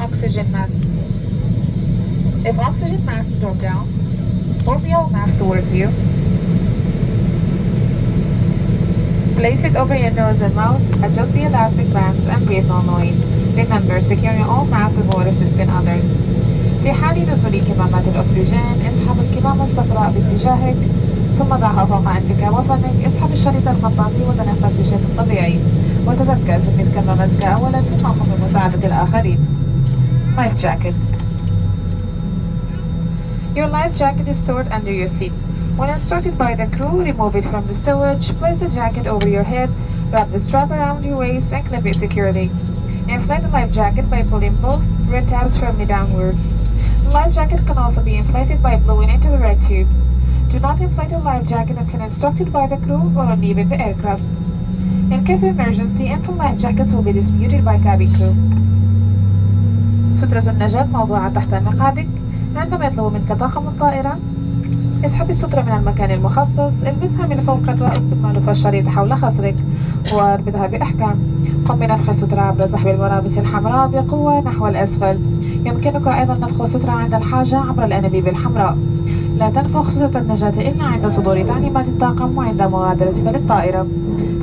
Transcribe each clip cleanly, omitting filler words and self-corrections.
Oxygen mask. If oxygen masks drop down, hold the old mask towards you. Place it over your nose and mouth, adjust the elastic bands, and breathe normally. Remember, secure your own mask before assisting others. في حال نزول كمامات الأكسجين، اسحب الكمامة الصفراء باتجاهك، ثم ضعها فوق أنفك وفمك. اسحب الشريط المطاطي وتنفس بشكل طبيعي. وتذكر تثبت كمامتك أولا ثم قم بمساعدة الآخرين. Life jacket. Your life jacket is stored under your seat. When instructed by the crew, remove it from the stowage, place the jacket over your head, wrap the strap around your waist, and clip it securely. Inflate the life jacket by pulling both red tabs firmly downwards. The life jacket can also be inflated by blowing into the red tubes. Do not inflate the life jacket until instructed by the crew or on leaving the aircraft. In case of emergency, infant life jackets will be distributed by cabin crew. سترة النجاة موضوعة تحت مقعدك. عندما يطلب منك طاقم الطائرة، اسحب السترة من المكان المخصص، البسها من فوق الرأس ثم لف الشريط حول خصرك واربطها بإحكام. قم بنفخ السترة عبر سحب المرابط الحمراء بقوة نحو الأسفل. يمكنك أيضا نفخ السترة عند الحاجة عبر الأنابيب الحمراء. لا تنفخ سترة النجاة إلا عند صدور تعليمات الطاقم وعند مغادرتك للطائرة.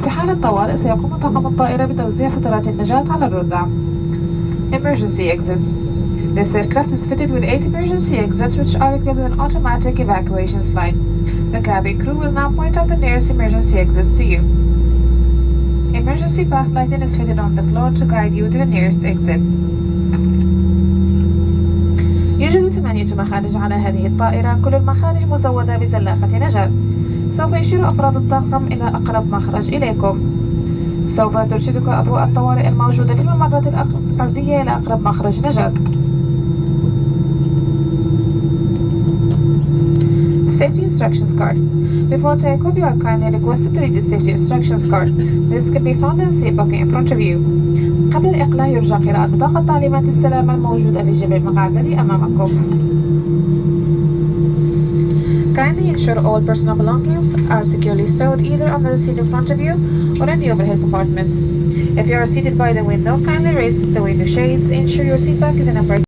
في حالة طوارئ سيقوم طاقم الطائرة بتوزيع سترات النجاة على الرضع. Emergency exits. This aircraft is fitted with 8 emergency exits which are equipped with an automatic evacuation slide. The cabin crew will now point out the nearest emergency exits to you. Emergency path lighting is fitted on the floor to guide you to the nearest exit. يوجد 8 مخارج على هذه الطائرة، كل المخارج مزودة بزلاقة نجاة. سوف يشير أفراد الطاقم إلى أقرب مخرج إليكم. سوف ترشدك أضواء الطوارئ الموجودة في الممرات الأرضية إلى أقرب مخرج نجاة. Safety Instructions Card. Before takeoff, you are kindly requested to read the Safety Instructions Card. This can be found in the seat pocket in front of you. قبل الإقلاع يرجى قراءة بطاقة تعليمات السلامة الموجودة في جيب المقعد الذي أمامكم. Kindly ensure all personal belongings are securely stowed either under the seat in front of you or in the overhead compartments. If you are seated by the window, kindly raise the window shades. Ensure your seat back is in upright